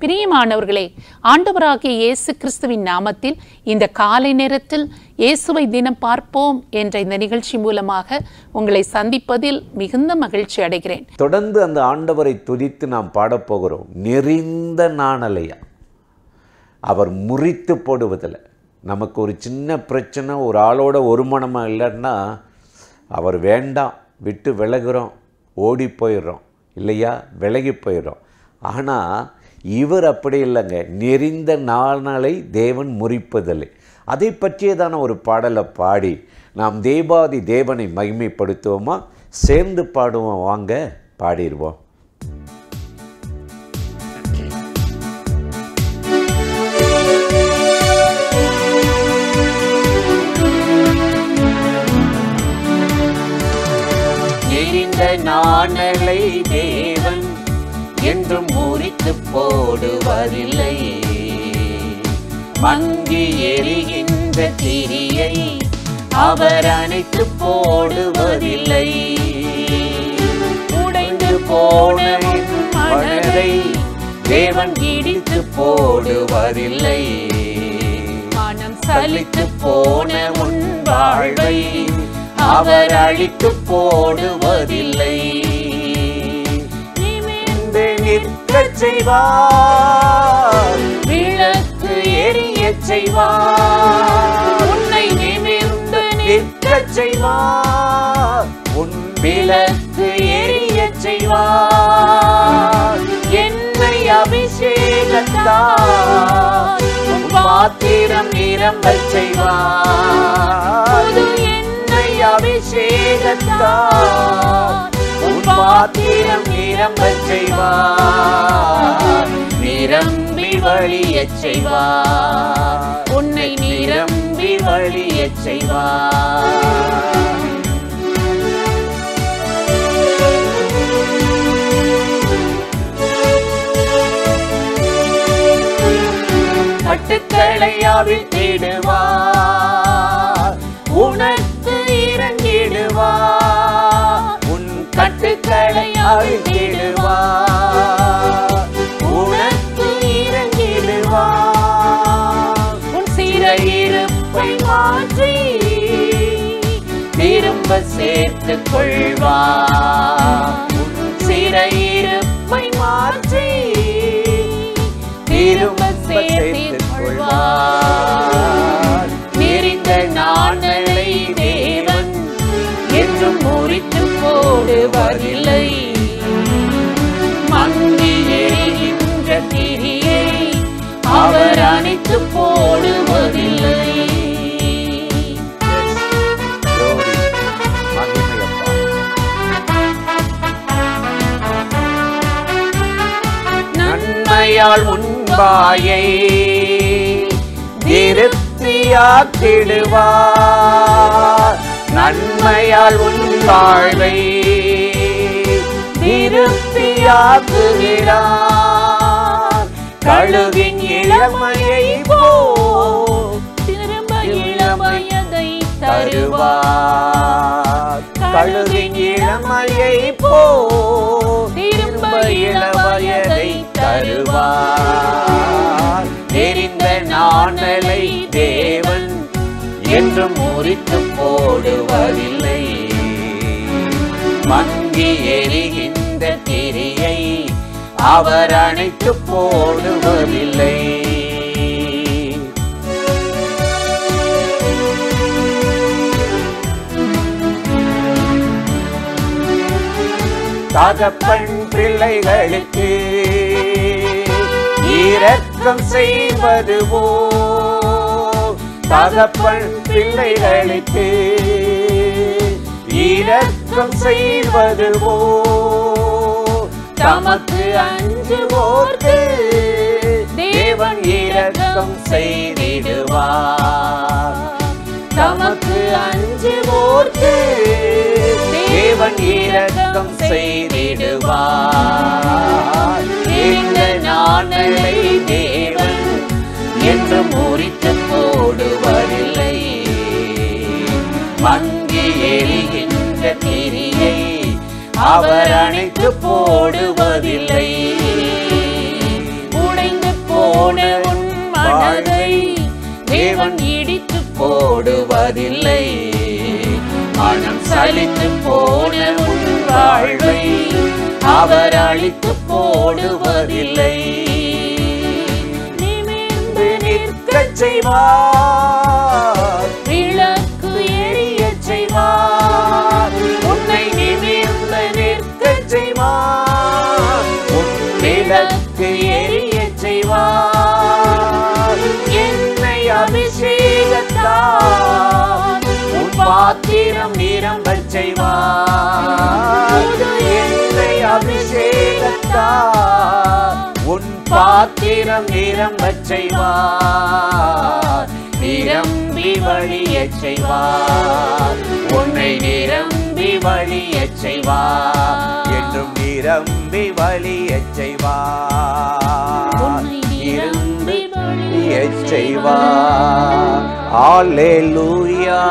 பிரியமானவர்களே, ஆண்டவராகிய இயேசு கிறிஸ்துவின் நாமத்தில் இந்த காலை நேரத்தில் இயேசுவை தினம் பார்ப்போம் என்ற இந்த நிகழ்ச்சி மூலமாக உங்களை சந்திப்பதில் மிகுந்த மகிழ்ச்சி அடைகிறேன். தொடர்ந்து அந்த ஆண்டவரை துதித்து நாம் பாடப்போகிறோம். நெறிந்த நாணலையா, அவர் முறித்து போடுவதில்லை. நமக்கு ஒரு சின்ன பிரச்சனை, ஒரு ஆளோட ஒரு மனமாக இல்லைன்னா அவர் வேண்டாம், விட்டு விலகுறோம், ஓடி போயிடுறோம் இல்லையா, விலகி போயிடுறோம். ஆனால் இவர் அப்படி இல்லைங்க. நெறிந்த நாணலை தேவன் முறிப்பதில்லை. அதை பற்றியதான ஒரு பாடலை பாடி நாம் தேவாதி தேவனை மகிமைப்படுத்துவோமா? சேர்ந்து பாடுவோம், வாங்க பாடிடுவோம். நெறிந்த நாணலை தேவன் என்றும் முறித்து போடுவதில்லை. மங்கி எரிகின்ற திரியை அவர் அணைத்து போடுவதில்லை. உடைந்து போன மனதை தேவன் இடித்து போடுவதில்லை. மனம் சலித்து போன உன் வாழ்வை அவர் அழித்து போடுவதில்லை. நிற்கச் செய்வார், விளக்கு எரியச் செய்வார். உன்னை நிமிர்ந்து நிற்கச் செய்வார், உன் விளக்கு எரியச் செய்வார். என்னை அபிஷேகத்தால் உன் பாத்திரம் நிரம்பச் செய்வார். என்னை அபிஷேகத்தால் பாத்திரம் நிரம்பச் செய்வார். நிரம்பி வழியச் செய்வார், உன்னை நிரம்பி வழியச் செய்வார். கட்டுக்களை அவிழ்த்திடுவார், உனக்கு இறங்கிடுவார். கட்டுக்களை அவிழ்த்திடுவார், உனக்கு இறங்கிடுவார். உன் சிறையிருப்பை மாற்றி திரும்ப சேர்த்துக் கொள்வார். உன் சிறையிருப்பை மாற்றி திரும்ப சேர்த்துக் கொள்வார். நெறிந்த நாணலை தேவன் என்றும் முறித்து போடுவதில்லை. மங்கி எரிகின்ற திரியை அவர் அணைத்து போடுவதில்லை. நன்மையால் உண்பாயை திருப்தியாக்கிடுவார். நன்மையால் உன் வாழ்வை திருப்தியாக்குகிறார். கழுகின் இளமையை போல் திரும்ப இளமையதை தருவார். கழுகின் இளமையை போல் திரும்ப இளமையதை தருவார். நெறிந்த நாணலை தேவன் என்றும் முறித்து போடுவதில்லை. மங்கி எரிகின்ற திரியை அவர் அணைத்து போடுவதில்லை. தகப்பன் பிள்ளைகளுக்கு இரக்கம் செய்வது போல், தகப்பன் பிள்ளைகளுக்கு இரக்கம் செய்வது போல், தமக்கு அஞ்சுவோர்க்கு தேவன் இரக்கம் செய்திடுவார். தமக்கு அஞ்சுவோர்க்கு தேவன் இரக்கம் செய்திடுவார். இந்த நாணலை தேவன் என்றும் முறித்து போடுவதில்லை. மங்கி எரிகின்ற திரியை அவர் அணைத்து போடுவதில்லை. உடைந்த போன உன் மனதை தேவன் இடித்து போடுவதில்லை. மனம் சலித்து போன உன் வாழ்வை அவர் அழித்து போடுவதில்லை. நிமிர்ந்து நிற்கச் செய்வார், விளக்கு எரியச் செய்வார். உன்னை நிமிர்ந்து நிற்கச் செய்வார், உன் விளக்கு எரியச் செய்வார். என்னை அபிஷேகத்தால் உன் பாத்திரம் நிரம்பச் செய்வார். என்னை அபிஷேகத்தால் உன் பாத்திரம் நிரம்பச் செய்வார். நிரம்பி வழியச் செய்வார், உன்னை நிரம்பி வழியச் செய்வார். என்றும் நிரம்பி வழியச் செய்வார், நிரம்பி வழியச் செய்வார். அல்லேலூயா,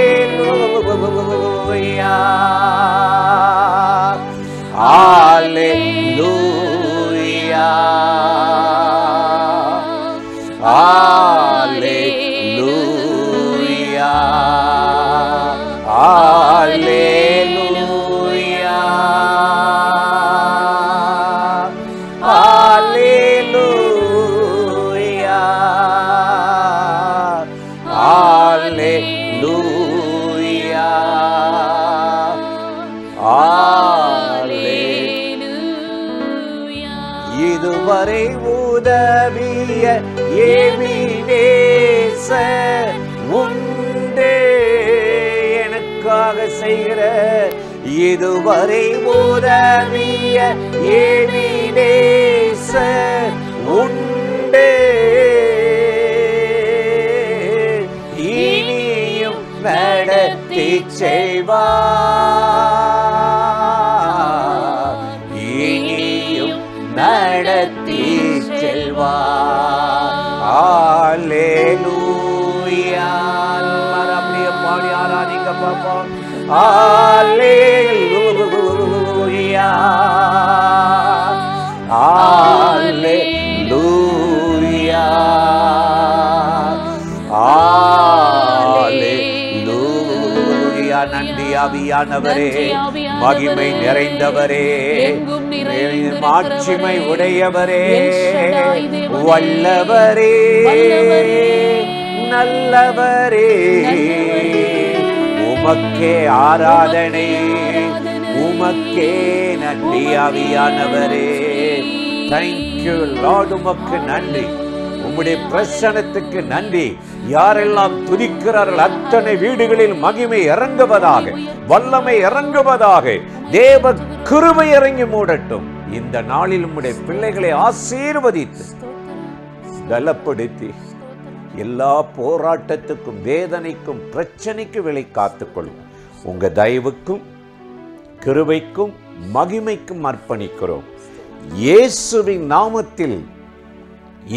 அல்லேலூயா, அல்லேலூயா, அல்லேலூயா, அல்லேலூயா, அல்லேலூயா, அல்லேலூயா, அல்லேலூயா. இதுவரை உதவிய எபினேசர் உண்டே, எனக்காக செய்கிற இதுவரை உதவிய எபினேசர் உண்டே. இனியும் நடத்தி செய்வார், இனியும் நடத்தி செல்வார். அல்லேலூயா, அப்படியே பாடி ஆராதிக்க பார்ப்போம். அல்லேலூயா, அல்லேலூயா, அல்லேலூயா. நன்றி ஆவியானவரே, மகிமை நிறைந்தவரே, மாட்சிமை உடையவரே, வல்லவரே, நல்லவரே, உமக்கே ஆராதனை, உமக்கே நன்றி ஆவியானவரே. தேங்க்யூ லார்ட், உமக்கு நன்றி, உம்முடைய பிரசன்னத்துக்கு நன்றி. யாரெல்லாம் துதிக்கிறார்கள் அத்தனை வீடுகளில் மகிமை இறங்குவதாக, வல்லமை இறங்குவதாக, தேவ கிருபை இறங்கி மூடட்டும். இந்த நாளில் உம்முடைய பிள்ளைகளை ஆசீர்வதித்து பலப்படுத்தி எல்லா போராட்டத்துக்கும், வேதனைக்கும், பிரச்சனைக்கு விலை காத்துக்கொள்ளும். உங்க தயவுக்கும் கிருபைக்கும் மகிமைக்கும் அர்ப்பணிக்கிறோம். இயேசுவின் நாமத்தில்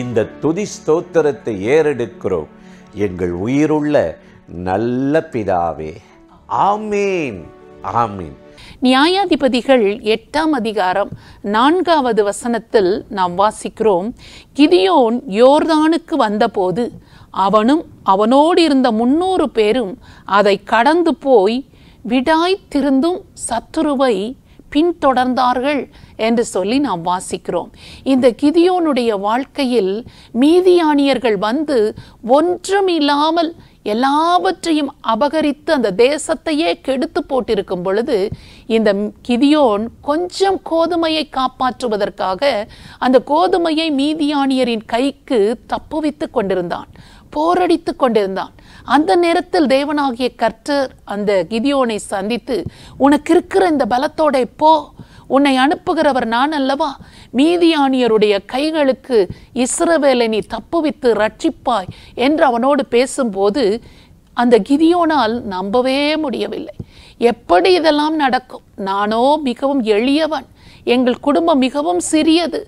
இந்த துதி ஸ்தோத்திரத்தை ஏறெடுக்கிறோம், எங்கள் உயிருள்ள நல்ல பிதாவே. ஆமீன், ஆமீன். நியாயாதிபதிகள் 8ஆம் அதிகாரம் 4வது வசனத்தில் நாம் வாசிக்கிறோம், கிதியோன் யோர்தானுக்கு வந்தபோது அவனும் அவனோடு இருந்த 300 பேரும் அதை கடந்து போய் விடாய்த்திருந்தும் சத்துருவை பின்தொடர்ந்தார்கள் என்று சொல்லி நாம் வாசிக்கிறோம். இந்த கிதியோனுடைய வாழ்க்கையில் மீதியானியர்கள் வந்து ஒன்றுமில்லாமல் எல்லாவற்றையும் அபகரித்து அந்த தேசத்தையே கெடுத்து போட்டிருக்கும் பொழுது, இந்த கிதியோன் கொஞ்சம் கோதுமையை காப்பாற்றுவதற்காக அந்த கோதுமையை மீதியானியரின் கைக்கு தப்புவித்து கொண்டிருந்தான், போரடித்து கொண்டிருந்தான். அந்த நேரத்தில் தேவனாகிய கர்த்தர் அந்த கிதியோனை சந்தித்து, உனக்கு இருக்கிற இந்த பலத்தோட போ, உன்னை அனுப்புகிறவர் நான் அல்லவா, மீதியானியருடைய கைகளுக்கு இஸ்ரவேலை நீ தப்புவித்து ரட்சிப்பாய் என்று அவனோடு பேசும்போது அந்த கிதியோனால் நம்பவே முடியவில்லை. எப்படி இதெல்லாம் நடக்கும்? நானோ மிகவும் எளியவன், எங்கள் குடும்பம் மிகவும் சிறியது,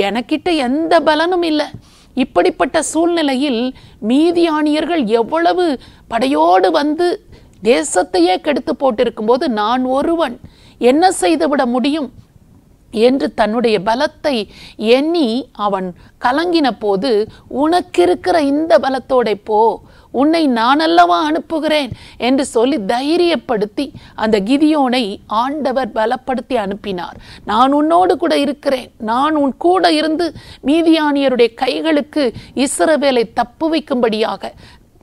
எனக்கிட்ட எந்த பலனும் இல்லை. இப்படிப்பட்ட சூழ்நிலையில் மீதியானியர்கள் எவ்வளவு படையோடு வந்து தேசத்தையே கெடுத்து போட்டிருக்கும் போது நான் ஒருவன் என்ன செய்துவிட முடியும் என்று தன்னுடைய பலத்தை எண்ணி அவன் கலங்கின போது, உனக்கிருக்கிற இந்த பலத்தோட போ, உன்னை நான் அல்லவா அனுப்புகிறேன் என்று சொல்லி தைரியப்படுத்தி அந்த கிதியோனை ஆண்டவர் பலப்படுத்தி அனுப்பினார். நான் உன்னோடு கூட இருக்கிறேன், நான் உன் கூட இருந்து மீதியானியருடைய கைகளுக்கு இஸ்ரவேலை தப்புவிக்கும்படியாக,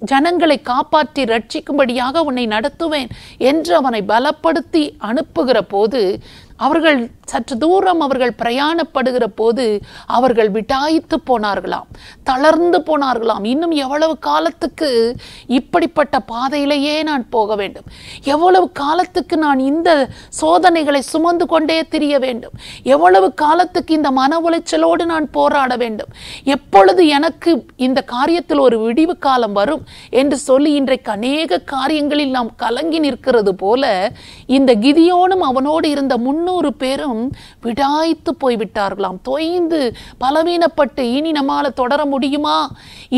ஜனங்களை காப்பாற்றி ரட்சிக்கும்படியாக உன்னை நடத்துவேன் என்று அவனை பலப்படுத்தி அனுப்புகிற போது, அவர்கள் சற்று தூரம் அவர்கள் பிரயாணப்படுகிற போது அவர்கள் விடாய்த்து போனார்களாம், தளர்ந்து போனார்களாம். இன்னும் எவ்வளவு காலத்துக்கு இப்படிப்பட்ட பாதையிலேயே நான் போக வேண்டும்? எவ்வளவு காலத்துக்கு நான் இந்த சோதனைகளை சுமந்து கொண்டே திரிய வேண்டும்? எவ்வளவு காலத்துக்கு இந்த மன உளைச்சலோடு நான் போராட வேண்டும்? எப்பொழுது எனக்கு இந்த காரியத்தில் ஒரு விடிவு காலம் வரும் என்று சொல்லி இன்றைக்கு அநேக காரியங்களில் நாம் கலங்கி நிற்கிறது போல, இந்த கிதியோனும் அவனோடு இருந்த 300 பேரும் விடாய்த்து போய்விட்டார்களாம். தொய்ந்து பலவீனப்பட்டு, இனி நம்மால் தொடர முடியுமா?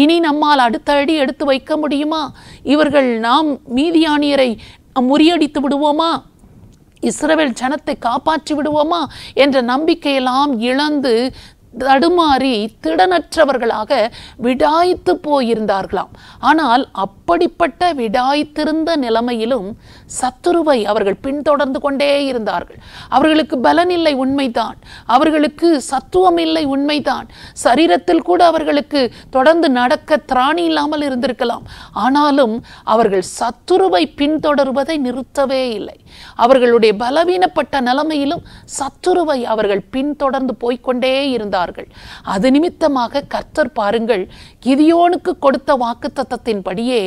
இனி நம்மால் அடுத்த அடி எடுத்து வைக்க முடியுமா? நாம் மீதியானியரை முறியடித்து விடுவோமா? இஸ்ரவேல் ஜனத்தை காப்பாற்றி விடுவோமா என்ற நம்பிக்கையெல்லாம் இழந்து தடுமாறி திடனற்றவர்களாக விடாய்த்து போயிருந்தார்களாம். ஆனால் அப்படிப்பட்ட விடாய்த்திருந்த நிலைமையிலும் சத்துருவை அவர்கள் பின்தொடர்ந்து கொண்டே இருந்தார்கள். அவர்களுக்கு பலன் இல்லை, உண்மைதான். அவர்களுக்கு சத்துவம் இல்லை, உண்மைதான். சரீரத்தில் கூட அவர்களுக்கு தொடர்ந்து நடக்க திராணி இல்லாமல் இருந்திருக்கலாம். ஆனாலும் அவர்கள் சத்துருவை பின்தொடர்வதை நிறுத்தவே இல்லை. அவர்களுடைய பலவீனப்பட்ட நிலைமையிலும் சத்துருவை அவர்கள் பின்தொடர்ந்து போய்கொண்டே இருந்தார்கள். அது நிமித்தமாக கர்த்தர் பாருங்கள், கிதியோனுக்கு கொடுத்த வாக்குத்தத்தத்தின்படியே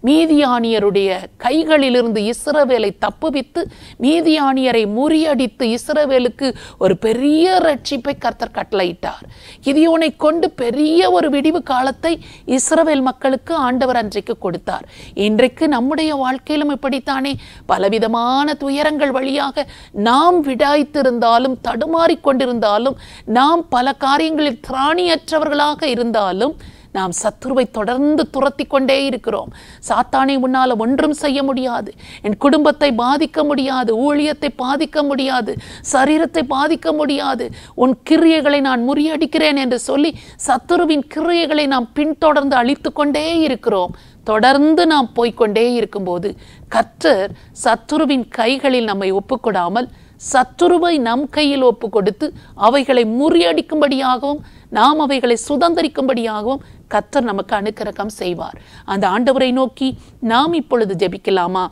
மீதியானியருடைய கைகளிலிருந்து இஸ்ரவேலை தப்புவித்து மீதியானியரை முறியடித்து இஸ்ரவேலுக்கு ஒரு பெரிய ரட்சிப்பை கர்த்தர் கட்டளையிட்டார். கிதியோனை கொண்டு பெரிய ஒரு விடிவு காலத்தை இஸ்ரவேல் மக்களுக்கு ஆண்டவர் அன்றைக்கு கொடுத்தார். இன்றைக்கு நம்முடைய வாழ்க்கையிலும் இப்படித்தானே பலவிதமான துயரங்கள் வழியாக நாம் விடாய்த்திருந்தாலும், தடுமாறிக்கொண்டிருந்தாலும், நாம் பல காரியங்களில் திராணியற்றவர்களாக இருந்தாலும் நாம் சத்துருவை தொடர்ந்து துரத்தி கொண்டே இருக்கிறோம். சாத்தானை உன்னால ஒன்றும் செய்ய முடியாது, என் குடும்பத்தை பாதிக்க முடியாது, ஊழியத்தை பாதிக்க முடியாது, சரீரத்தை பாதிக்க முடியாது, உன் கிரியைகளை நான் முறியடிக்கிறேன் என்று சொல்லி சத்துருவின் கிரியைகளை நாம் பின்தொடர்ந்து அழித்து கொண்டே இருக்கிறோம். தொடர்ந்து நாம் போய்கொண்டே இருக்கும்போது கர்த்தர் சத்துருவின் கைகளில் நம்மை ஒப்புக்கொடாமல் சத்துருவை நம் கையில் ஒப்பு கொடுத்து அவைகளை முறியடிக்கும்படியாகவும் நாம் அவைகளை சுதந்திரிக்கும்படியாகவும் கர்த்தர் நமக்கு அனுக்கிரகம் செய்வார். அந்த ஆண்டவரை நோக்கி நாம் இப்பொழுது ஜெபிக்கலாமா?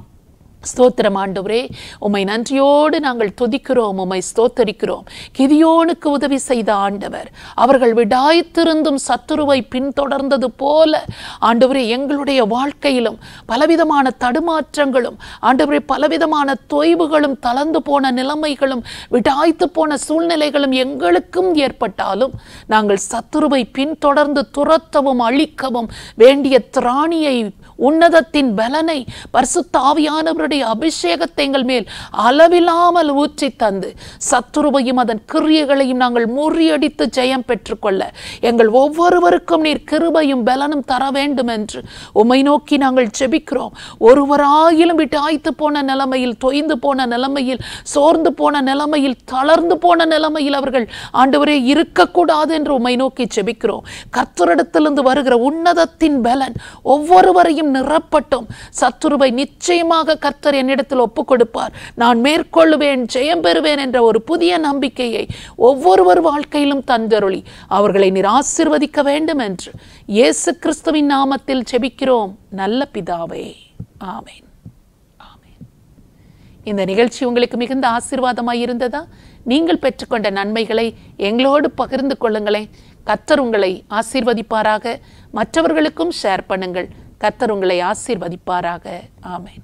ஸ்தோத்திரம் ஆண்டவரே, உம்மை நன்றியோடு நாங்கள் துதிக்கிறோம், உம்மை ஸ்தோத்தரிக்கிறோம். கிதியோனுக்கு உதவி செய்த ஆண்டவர், அவர்கள் விடாய்த்திருந்தும் சத்துருவை பின்தொடர்ந்தது போல ஆண்டவரே எங்களுடைய வாழ்க்கையிலும் பலவிதமான தடுமாற்றங்களும் ஆண்டவரே பலவிதமான தொய்வுகளும் தளர்ந்து போன நிலைமைகளும் விடாய்த்து போன சூழ்நிலைகளும் எங்களுக்கும் ஏற்பட்டாலும் நாங்கள் சத்துருவை பின்தொடர்ந்து துரத்தவும் அழிக்கவும் வேண்டிய திராணியை, உன்னதத்தின் பலனை, பரிசுத்த ஆவியானவருடைய அபிஷேகத்தை எங்கள் மேல் அளவில்லாமல் ஊற்றி தந்து சத்துருவையும் அதன் கிரியைகளையும் நாங்கள் முறியடித்து ஜெயம் பெற்றுக்கொள்ள எங்கள் ஒவ்வொருவருக்கும் நீர் கிருபையும் பலனும் தர வேண்டும் என்று உம்மை நோக்கி நாங்கள் ஜெபிக்கிறோம். ஒருவராயிலும் விடாய்த்து போன நிலைமையில், தொய்ந்து போன நிலைமையில், சோர்ந்து போன நிலைமையில், தளர்ந்து போன நிலைமையில் அவர்கள் ஆண்டவரே இருக்கக்கூடாது என்று உம்மை நோக்கி ஜெபிக்கிறோம். கர்த்தரிடத்திலிருந்து வருகிற உன்னதத்தின் பலன் ஒவ்வொருவரையும் நிரப்பட்டும். சத்துருவை நிச்சயமாக கர்த்தர் என்னிடத்தில் ஒப்புக் கொடுப்பார், நான் மேற்கொள்ளுவேன், ஜெயம் பெறுவேன் என்ற ஒரு புதிய நம்பிக்கையை ஒவ்வொருவர் வாழ்க்கையிலும் தந்தருளி அவர்களை நீர் ஆசீர்வதிக்க வேண்டும் என்று இயேசு கிறிஸ்துவின் நாமத்தில் ஜெபிக்கிறோம் நல்ல பிதாவே, ஆமென். ஆமென். இந்த நிகழ்ச்சி உங்களுக்கு மிகுந்த ஆசீர்வாதமாய் இருந்ததா? நீங்கள் பெற்றுக்கொண்ட நன்மைகளை எங்களோடு பகிர்ந்து கொள்ளுங்களேன். கர்த்தர் உங்களை ஆசீர்வதிப்பாராக. மற்றவர்களுக்கும் ஷேர் பண்ணுங்கள். கர்த்தர் உங்களை ஆசீர்வதிப்பாராக. ஆமென்.